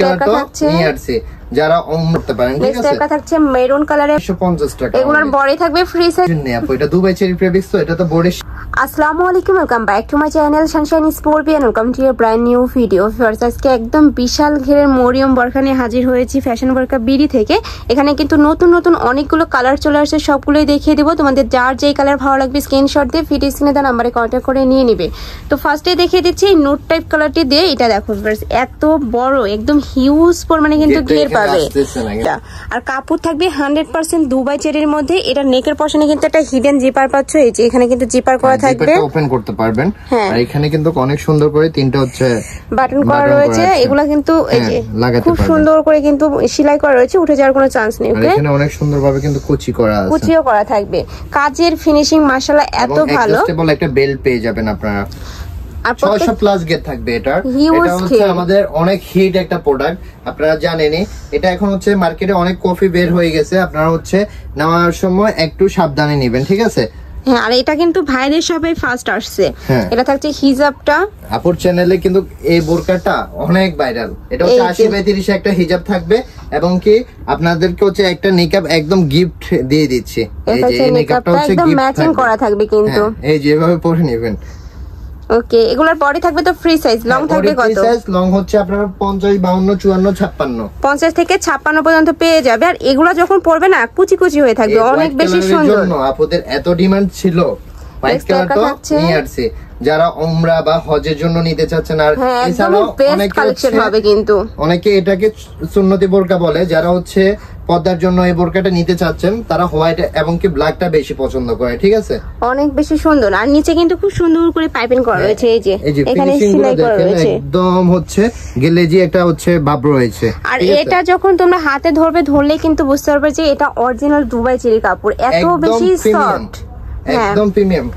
যারা করতে পারেন ঠিক আছে। এটা থাকছে মেরুন কালারের 150 টাকা। এগুলোর বডি থাকবে ফ্রি সাইজ। এটা দুবাই চেরি ফেব্রিক্স, তো এটা তো বডি। আসসালামু আলাইকুম, welcome back to my channel sunshine sportian. Welcome to your brand new video. First আজকে একদম বিশাল ঘেরের মরিয়ম বরখা নিয়ে হাজির হয়েছি ফ্যাশন বরখা বিডি থেকে। এখানে কিন্তু নতুন নতুন অনেকগুলো কালার চলে আসছে, সবগুলোই দেখিয়ে দেবো। তোমাদের যার যেই কালার ভালো লাগবে স্ক্রিনশট দিয়ে ভিডিও স্ক্রিনে দেওয়া নাম্বারে কন্ট্যাক্ট করে নিয়ে নিবে। তো ফার্স্টে দেখিয়ে দিচ্ছি এই নোট টাইপ কালারটি দিয়ে। এটা দেখো এত বড়, একদম হিউজ পরিমাণে কিন্তু ঘের পাবে। আর কাপড় থাকবে 100% দুবাই চেরির মধ্যে। এটা নেকের পশনে কিন্তু একটা হিডেন জিপার পাচ্ছ, এই যে এখানে কিন্তু জিপার করা থাকবে, ওপেন করতে পারবেন। আর এখানে কিন্তু অনেক সুন্দর করে তিনটা হচ্ছে বাটন করা রয়েছে। এগুলা কিন্তু এই যে খুব সুন্দর করে কিন্তু সেলাই করা রয়েছে, উঠে যাওয়ার কোনো চান্স নেই। ওকে, এখানে অনেক সুন্দরভাবে কিন্তু কুচি করা আছে, কুচিও করা থাকবে। কাজের ফিনিশিং মাশাআল্লাহ এত ভালো। স্টেবল একটা বেল্ট পেয়ে যাবেন আপনারা। 600 প্লাস গেট থাকবে এটার। এটা হচ্ছে আমাদের অনেক হিট একটা প্রোডাক্ট, আপনারা জানেনই। এটা এখন হচ্ছে মার্কেটে অনেক কপি বের হয়ে গেছে, আপনারা হচ্ছে নেওয়ার সময় একটু সাবধানে নেবেন, ঠিক আছে। হ্যাঁ, আর এটা কিন্তু ভাইদের সবাই ফার্স্ট আসছে। এটা থাকছে হিজাবটা। আপুর চ্যানেলে কিন্তু এই বোরকাটা অনেক ভাইরাল। এটা হচ্ছে 80/30 একটা হিজাব থাকবে, এবং কি আপনাদেরকে হচ্ছে একটা নিকাব একদম গিফট দিয়ে দিচ্ছি। এই যে এই নিকাবটা হচ্ছে একদম ম্যাচিং করা থাকবে কিন্তু, এই যে এভাবে পরে নেবেন। ওকে, এগুলোর বডি থাকবে তো ফ্রি সাইজ। লং থাকবে কত? ফ্রি সাইজ লং হচ্ছে আপনারা 50, 52, 54, 56। 50 থেকে 56 পর্যন্ত পেয়ে যাবে। আর এগুলা যখন পরবে না কুচি কুচি হয়ে থাকবে, অনেক বেশি সুন্দর। আপনাদের এত ডিমান্ড ছিল, হোয়াইট কালারটা নিয়ে আসছে। যারা উমরা বা হজের জন্য নিতে চাচ্ছেন, আর এছাড়াও অনেক কালেকশন হবে কিন্তু অনেকে এটাকে সুন্নতি বোরকা বলে। যারা হচ্ছে পর্দার জন্য এই বোরকাটা নিতে চাচ্ছেন, তারা হোয়াইট এবং কি ব্ল্যাকটা বেশি পছন্দ করে, ঠিক আছে। অনেক বেশি সুন্দর। আর নিচে কিন্তু খুব সুন্দর করে পাইপিং করা রয়েছে, এই যে এখানে সেলাই করা রয়েছে, একদম হচ্ছে গ্লেজি একটা হচ্ছে ভাব রয়েছে। আর এটা যখন তোমরা হাতে ধরবে, ধরলে কিন্তু বুঝতে পারবে যে এটা অরিজিনাল দুবাই চেরি কাপড়, এত বেশি সফট, একদম প্রিমিয়াম।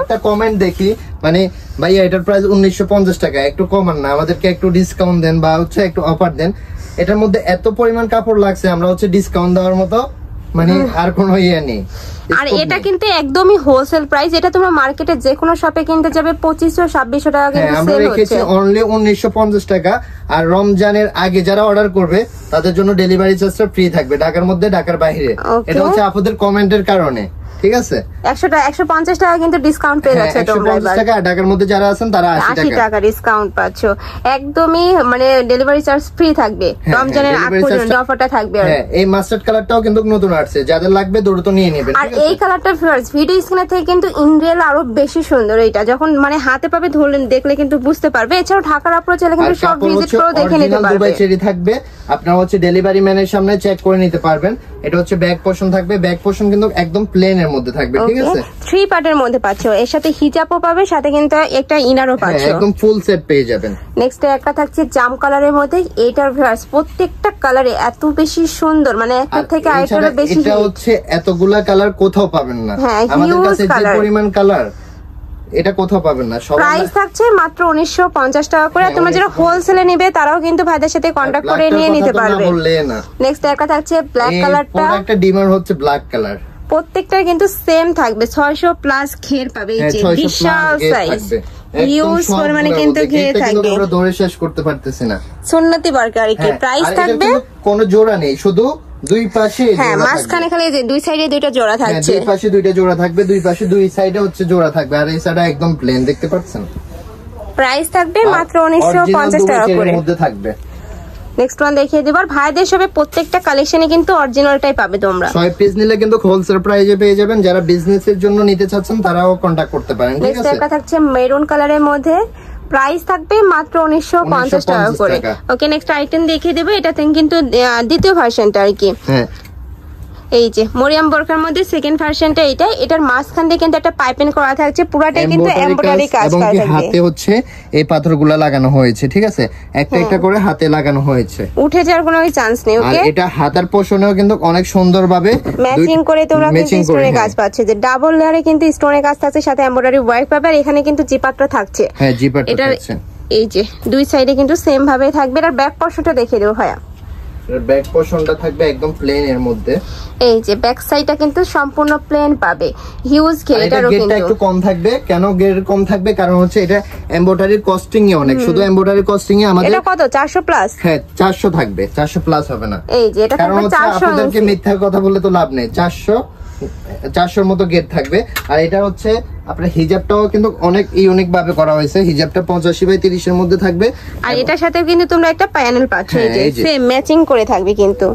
একটা কমেন্ট দেখি, মানে ভাইয়া এটার প্রাইস 1950 টাকা, একটু কমান না, আমাদেরকে একটু ডিসকাউন্ট দেন বা হচ্ছে একটু অফার দেন। এটার মধ্যে এত পরিমাণ কাপড় লাগছে, আমরা হচ্ছে ডিসকাউন্ট দেওয়ার মতো মানে আর কোনো ইয়ে নেই। আর এটা কিন্তু একদমই হোলসেল প্রাইস। এটা তোমরা মার্কেটে যে কোনো শপে কিনতে যাবে 2500-2600 টাকা কিন্তু সেল হচ্ছে। আমরা রেখেছি অনলি 1950 টাকা। আর রমজানের আগে যারা অর্ডার করবে তাদের জন্য ডেলিভারি চার্জটা ফ্রি থাকবে, ঢাকার মধ্যে ঢাকার বাইরে। এটা হচ্ছে আপনাদের কমেন্টের কারণে, ঠিক আছে। 150 টাকা কিন্তু ডিসকাউন্ট পেয়ে যাচ্ছে তোমরা। 150 টাকা, ঢাকার মধ্যে যারা আছেন তারা 80 টাকা ডিসকাউন্ট পাচ্ছ। একদমই মানে ডেলিভারি চার্জ ফ্রি থাকবে রমজানের আগ পর্যন্ত অফারটা থাকবে। হ্যাঁ, এই মাস্টার্ড কালারটাও কিন্তু নতুন আসছে, যাদের লাগবে দ্রুত নিয়ে নেবেন। আর এই কালারটা ফার্স্ট ভিডিও স্ক্রিনে থেকে কিন্তু ইন রিয়েল আরো বেশি সুন্দর। এটা যখন মানে হাতে পাবে, ধরলেন দেখলে কিন্তু বুঝতে পারবে। এছাড়াও ঢাকার অ্যাপ্রোচ এলে কিন্তু সব ভিজিট করে দেখে নিতে পারবে। দুবাই চেরি থাকবে, আপনারা হচ্ছে ডেলিভারি ম্যানের সামনে চেক করে নিতে পারবেন। এটা হচ্ছে ব্যাক পোরশন থাকবে, ব্যাক পোরশন কিন্তু একদম প্লেন এর মধ্যে থাকবে, ঠিক আছে। 3 পার্টের মধ্যে পাচ্ছো, এর সাথে হিজাবও পাবে, সাথে কিন্তু একটা ইনারও পাচ্ছো, একদম ফুল সেট পেয়ে যাবেন। নেক্সট একটা থাকছে জাম কালারের মধ্যে। এটার ভিউয়ার্স প্রত্যেকটা কালারে এত বেশি সুন্দর, মানে একটা থেকে আরেকটা বেশি। এটা হচ্ছে এতগুলা কালার কোথাও পাবেন না, আমাদের কাছে যে পরিমাণ কালার এটা কোথাও পাবেন না। প্রাইস থাকছে মাত্র 1950 টাকা করে। তোমরা যারা হোলসেলে নেবে তারাও কিন্তু ভাইদের সাথে কন্টাক্ট করে নিয়ে নিতে পারবে। নেক্সট একটা থাকছে ব্ল্যাক কালারটা। একটা ডিমান্ড হচ্ছে ব্ল্যাক কালার। প্রত্যেকটা কিন্তু সেম থাকবে, 600 প্লাস ঘের পাবে, এই যে বিশাল সাইজ ইউজ মানে কিন্তু ঘের থাকবে। আমরা দৌড়ে শেষ করতে পারতেছি না। সুন্নতি বরকা আর কি প্রাইস থাকবে, কোনো জোড়া নেই, শুধু দুই পাশে। হ্যাঁ, মাঝখানে খালি যে দুই সাইডে দুইটা জোড়া থাকছে, দুই পাশে দুইটা জোড়া থাকবে, দুই পাশে দুই সাইডে হচ্ছে জোড়া থাকবে। আর এই সাইডে একদম প্লেন, দেখতে পাচ্ছেন। প্রাইস থাকবে মাত্র 1950 টাকা করে মধ্যে থাকবে। নেক্সট ওয়ান দেখিয়ে দেব। আর ভাইদের সবে প্রত্যেকটা কালেকশনে কিন্তু অরিজিনালটাই পাবে তোমরা। 6 পিস নিলে কিন্তু হোলসেল প্রাইসে পেয়ে যাবেন। যারা বিজনেসের জন্য নিতে চাচ্ছেন তারাও কন্টাক্ট করতে পারেন, ঠিক আছে। নেক্সট একটা থাকছে মেরুন কালারের মধ্যে, প্রাইস থাকবে মাত্র 1950 টাকা করে। ওকে, নেক্সট আইটেম দেখিয়ে দেব। এটা কিন্তু দ্বিতীয় ভার্সনটা আর কি। হ্যাঁ, এই যে মরিয়ম বোরকার মধ্যে সেকেন্ড ভার্সনটা এটা। এটার মাঝখান দিয়ে কিন্তু একটা পাইপিং করা থাকছে, পুরোটাই কিন্তু এমব্রয়ডারি কাজ করা থাকবে। হাতে হচ্ছে এই পাথরগুলো লাগানো হয়েছে, ঠিক আছে, একটা একটা করে হাতে লাগানো হয়েছে, উঠে যাওয়ার কোনো চান্স নেই। ওকে, এটা হাতার পোরশনেও কিন্তু অনেক সুন্দরভাবে ম্যাচিং করে তোমরা কিন্তু স্টোনের কাজ পাচ্ছে, যে ডাবল লেয়ারে কিন্তু স্টোনের কাজ থাকছে, সাথে এমব্রয়ডারি ওয়ার্ক পাবে। আর এখানে কিন্তু জিপারটা থাকছে। হ্যাঁ, জিপারটা থাকছে, এই যে দুই সাইডে কিন্তু সেম ভাবে থাকবে। আর ব্যাক পোরশনটা দেখিয়ে দেব ভাইয়া। ব্যাক পোরশনটা থাকবে একদম প্লেন এর মধ্যে। এই যে ব্যাক সাইডটা কিন্তু সম্পূর্ণ প্লেন পাবে, হিউজ ঘের। এটারও কিন্তু একটু কম থাকবে। কেন ঘের কম থাকবে? কারণ হচ্ছে এটা এমব্রয়ডারির কস্টিং এ অনেক, শুধু এমব্রয়ডারির কস্টিং এ আমাদের এটা কত 400 প্লাস। হ্যাঁ 400 থাকবে, 400 প্লাস হবে না। এই যে এটা থাকবে 400। আপনাদেরকে মিথ্যা কথা বলে তো লাভ নেই, 400 মতো গেট থাকবে। আর এটা হচ্ছে আপনার হিজাবটাও কিন্তু অনেক ইউনিক ভাবে করা হয়েছে। হিজাবটা 85/30 এর মধ্যে থাকবে। আর এটার সাথে কিন্তু তোমরা একটা প্যানেল পাচ্ছ, এই যে সেম ম্যাচিং করে থাকবে কিন্তু,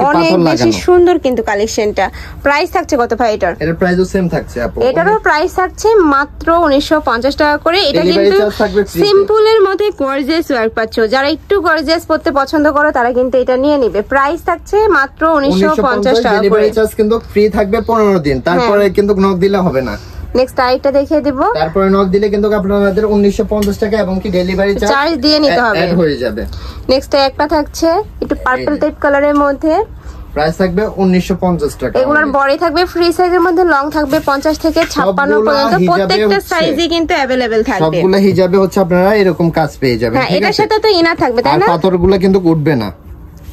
অনেক বেশি সুন্দর কিন্তু কালেকশনটা। প্রাইস থাকছে কত ভাই এটার? এটার প্রাইসও সেম থাকছে আপু। এটারও প্রাইস থাকছে মাত্র 1950 টাকা করে। এটা কিন্তু সিম্পলের মধ্যে গর্জিয়াস ওয়ার্ক পাচ্ছ। যারা একটু গর্জিয়াস পড়তে পছন্দ করো তারা কিন্তু এটা নিয়ে নেবে। প্রাইস থাকছে মাত্র 1950 টাকা করে। ডেলিভারি চার্জ কিন্তু ফ্রি থাকবে 15 দিন, তারপরে কিন্তু নক দিলে হবে না। নেক্সট আইটা দেখিয়ে দিব। তারপরে নক দিলে কিন্তু আপনাদের 1950 টাকা এবং কি ডেলিভারি চার্জ দিয়ে নিতে হবে, অ্যাড হয়ে যাবে। নেক্সট একটা থাকছে একটু পার্পল টাইপ কালারের মধ্যে, প্রাইস থাকবে 1950 টাকা। এগুলোর বডি থাকবে ফ্রি সাইজের মধ্যে, লং থাকবে 50 থেকে 56 পর্যন্ত। প্রত্যেকটা সাইজই কিন্তু अवेलेबल থাকবে। সবগুলো হিজাবে হচ্ছে আপনারা এরকম কাজ পেয়ে যাবেন। হ্যাঁ, এটার সাথে তো ইনার থাকবে তাই না? আর পাথরগুলো কিন্তু উঠবে না,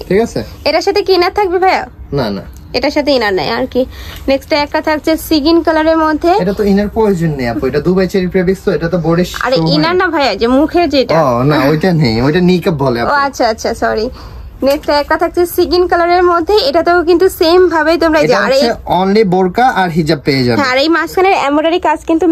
ঠিক আছে? এটার সাথে কি ইনার থাকবে ভাইয়া? না না, এটার সাথে ইনার নাই আর কি। নেক্সট একটা থাকছে সিগিন কালারের মধ্যে। এটা তো ইনার প্রয়োজন নেই আপু, এটা দুবাই চেরি ফেব্রিক্স, তো এটা তো বডি। আরে ইনার না ভাইয়া, যে মুখে যেটা। ও না, ওইটা নেই, ওইটা নিকাব বলে আপু। ও আচ্ছা আচ্ছা, সরি। নেক্সট একটা থাকছে সিগিন কালারের মধ্যে। এটাতেও কিন্তু সেম ভাবে তোমরা এই যে আর এই অনলি বোরকা আর হিজাব পেয়ে যাবে। হ্যাঁ, আর এই মাঝখানের এমব্রয়ডারি কাজ কিন্তু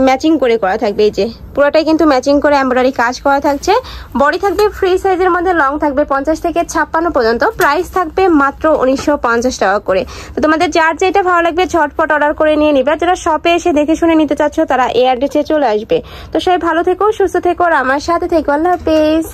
ম্যাচিং করে করা থাকবে। এই যে পুরোটাই কিন্তু ম্যাচিং করে এমব্রয়ডারি কাজ করা থাকছে। বডি থাকবে ফ্রি সাইজের মধ্যে, লং থাকবে 50 থেকে 56 পর্যন্ত। প্রাইস থাকবে মাত্র 1950 টাকা করে। তো তোমাদের যার যেটা ভালো লাগবে ঝটপট অর্ডার করে নিয়ে নিবে। যারা শপে এসে দেখে শুনে নিতে চাচ্ছ তারা এই অ্যাড্রেসে চলে আসবে। তো সবাই ভালো থেকো, সুস্থ থেকো আর আমার সাথে থেকো। আল্লাহ হাফেজ।